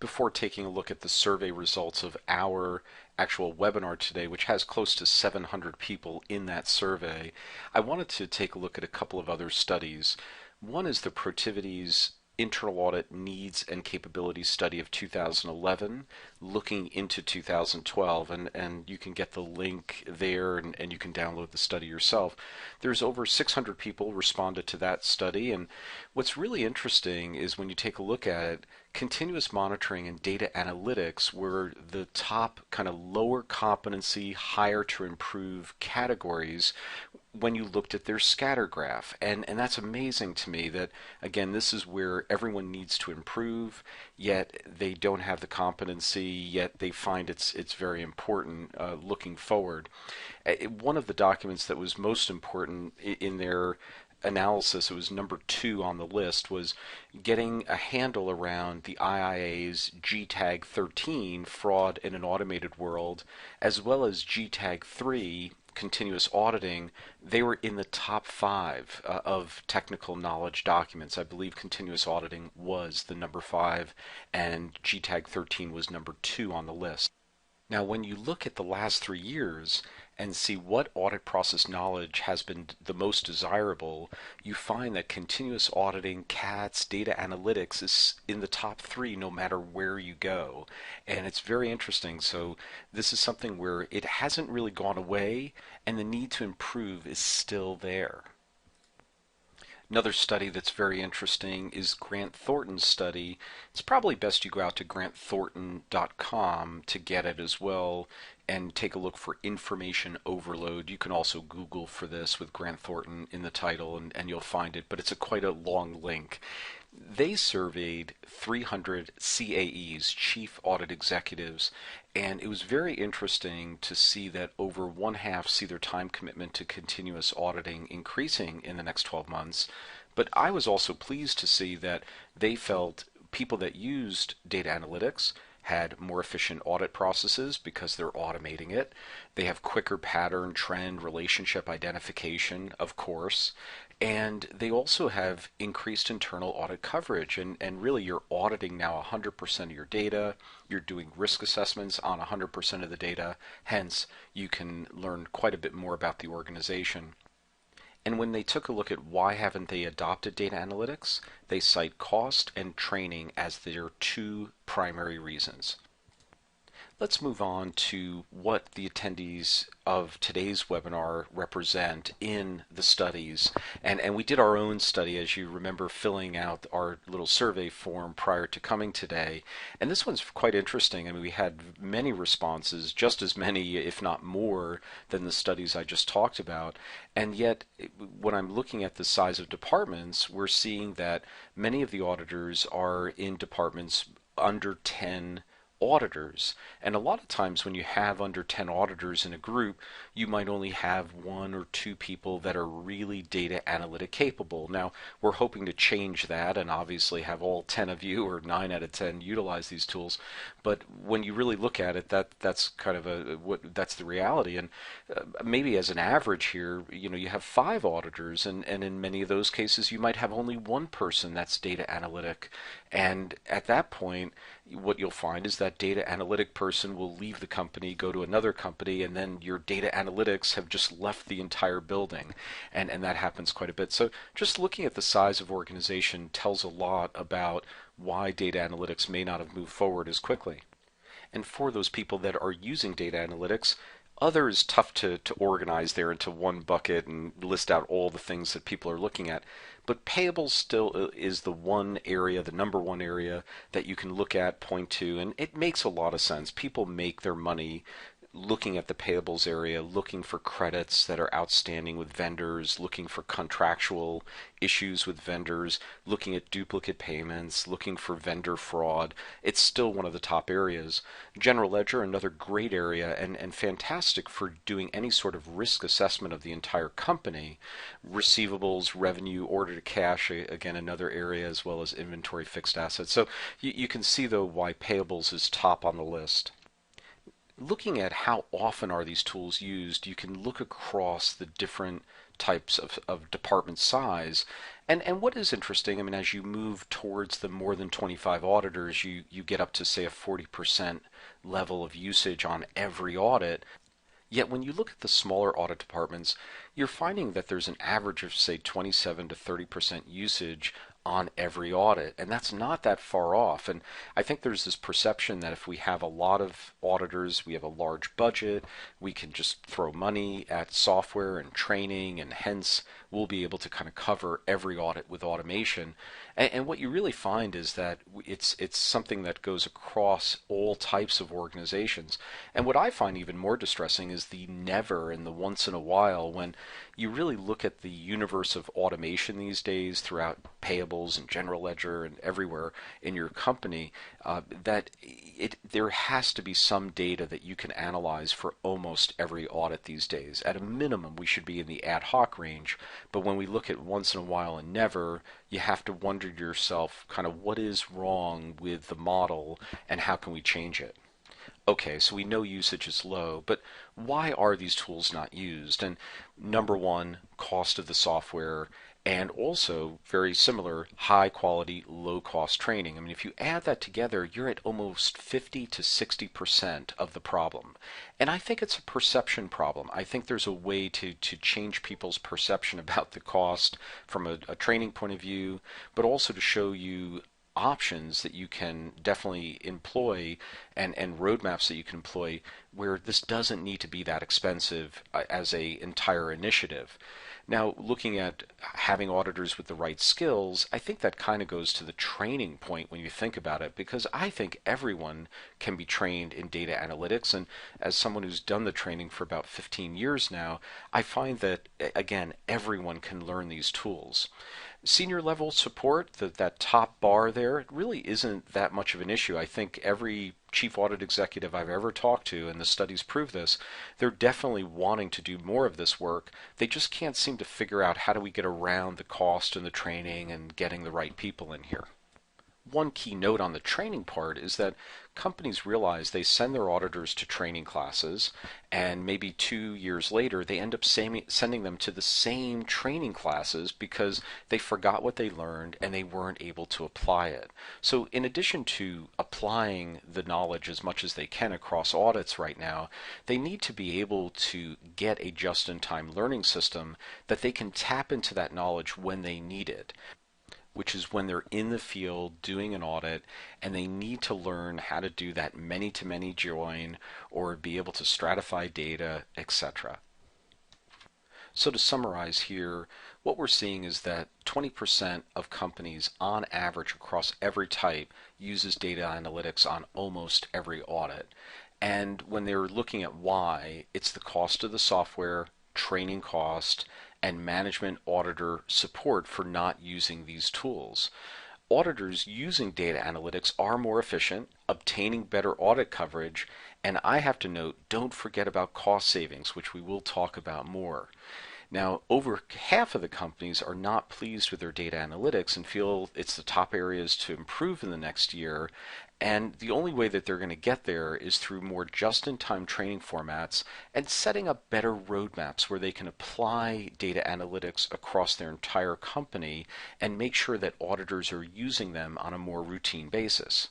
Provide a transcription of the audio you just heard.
before taking a look at the survey results of our actual webinar today, which has close to 700 people in that survey, I wanted to take a look at a couple of other studies. One is the Protiviti's Internal Audit Needs and Capabilities Study of 2011, looking into 2012, and you can get the link there and you can download the study yourself. There's over 600 people responded to that study, and what's really interesting is when you take a look at it, continuous monitoring and data analytics were the top kind of lower competency, higher to improve categories when you looked at their scatter graph. And that's amazing to me that, again, this is where everyone needs to improve, yet they don't have the competency, yet they find it's very important looking forward. One of the documents that was most important in their analysis, it was number 2 on the list, was getting a handle around the IIA's GTAG 13, fraud in an automated world, as well as GTAG 3, continuous auditing. They were in the top 5 of technical knowledge documents. I believe continuous auditing was the number 5 and GTAG 13 was number 2 on the list. Now, when you look at the last 3 years and see what audit process knowledge has been the most desirable, you find that continuous auditing, CATS, data analytics is in the top 3 no matter where you go. And it's very interesting. So this is something where it hasn't really gone away and the need to improve is still there. Another study that's very interesting is Grant Thornton's study. It's probably best you go out to grantthornton.com to get it as well and take a look for information overload. You can also Google for this with Grant Thornton in the title and you'll find it, but it's quite a long link. They surveyed 300 CAEs, Chief Audit Executives, and it was very interesting to see that over one half see their time commitment to continuous auditing increasing in the next 12 months. But I was also pleased to see that they felt people that used data analytics had more efficient audit processes because they're automating it. They have quicker pattern, trend, relationship identification, of course. And they also have increased internal audit coverage. And really, you're auditing now 100% of your data. You're doing risk assessments on 100% of the data. Hence, you can learn quite a bit more about the organization. And when they took a look at why haven't they adopted data analytics, they cite cost and training as their 2 primary reasons. Let's move on to what the attendees of today's webinar represent in the studies. And we did our own study, as you remember, filling out our little survey form prior to coming today. And this one's quite interesting. I mean, we had many responses, just as many, if not more, than the studies I just talked about. And yet, when I'm looking at the size of departments, we're seeing that many of the auditors are in departments under 10 auditors. And a lot of times when you have under 10 auditors in a group, you might only have 1 or 2 people that are really data analytic capable. Now, we're hoping to change that and obviously have all 10 of you, or 9 out of 10, utilize these tools. But when you really look at it, that's kind of that's the reality. And maybe as an average here, you have 5 auditors, and in many of those cases, you might have only 1 person that's data analytic. And at that point, what you'll find is that data analytic person will leave the company, go to another company, and then your data analytics have just left the entire building. And that happens quite a bit. So just looking at the size of organization tells a lot about why data analytics may not have moved forward as quickly. And for those people that are using data analytics, other is tough to organize there into one bucket and list out all the things that people are looking at. But payables still is the one area, the number one area that you can look at, point to, and it makes a lot of sense. People make their money looking at the payables area, looking for credits that are outstanding with vendors, looking for contractual issues with vendors, looking at duplicate payments, looking for vendor fraud. It's still one of the top areas. General ledger, another great area and fantastic for doing any sort of risk assessment of the entire company. Receivables, revenue, order to cash, again, another area, as well as inventory, fixed assets. So you can see, though, why payables is top on the list. Looking at how often are these tools used, you can look across the different types of department size. And what is interesting, I mean, as you move towards the more than 25 auditors, you get up to, say, a 40% level of usage on every audit. Yet when you look at the smaller audit departments, you're finding that there's an average of, say, 27 to 30% usage on every audit, and that's not that far off. And I think there's this perception that if we have a lot of auditors, we have a large budget, we can just throw money at software and training, and hence we'll be able to kind of cover every audit with automation. And what you really find is that it's something that goes across all types of organizations. And what I find even more distressing is the never and the once in a while, when you really look at the universe of automation these days throughout payables and general ledger and everywhere in your company, that there has to be some data that you can analyze for almost every audit these days. At a minimum, we should be in the ad hoc range, but when we look at once in a while and never, you have to wonder to yourself kind of what is wrong with the model and how can we change it. Okay, so we know usage is low, but why are these tools not used? And number one, cost of the software, and also very similar, high quality, low cost training. I mean, if you add that together, you're at almost 50 to 60% of the problem. And I think it's a perception problem. I think there's a way to change people's perception about the cost from a training point of view, but also to show you options that you can definitely employ and roadmaps that you can employ where this doesn't need to be that expensive as a entire initiative. Now, looking at having auditors with the right skills, I think that kind of goes to the training point when you think about it, because I think everyone can be trained in data analytics. And as someone who's done the training for about 15 years now, I find that, again, everyone can learn these tools. Senior level support, that top bar there, it really isn't that much of an issue. I think every chief audit executive I've ever talked to, and the studies prove this, they're definitely wanting to do more of this work. They just can't seem to figure out how do we get around the cost and the training and getting the right people in here. One key note on the training part is that companies realize they send their auditors to training classes, and maybe 2 years later they end up sending them to the same training classes because they forgot what they learned and they weren't able to apply it. So in addition to applying the knowledge as much as they can across audits right now, they need to be able to get a just-in-time learning system that they can tap into that knowledge when they need it, which is when they're in the field doing an audit and they need to learn how to do that many-to-many join or be able to stratify data, etc. So to summarize here, what we're seeing is that 20% of companies on average across every type uses data analytics on almost every audit. And when they're looking at why, it's the cost of the software, training cost, and management auditor support for not using these tools. Auditors using data analytics are more efficient, obtaining better audit coverage, and I have to note, don't forget about cost savings, which we will talk about more. Now, over half of the companies are not pleased with their data analytics and feel it's the top areas to improve in the next year. And the only way that they're going to get there is through more just-in-time training formats and setting up better roadmaps where they can apply data analytics across their entire company and make sure that auditors are using them on a more routine basis.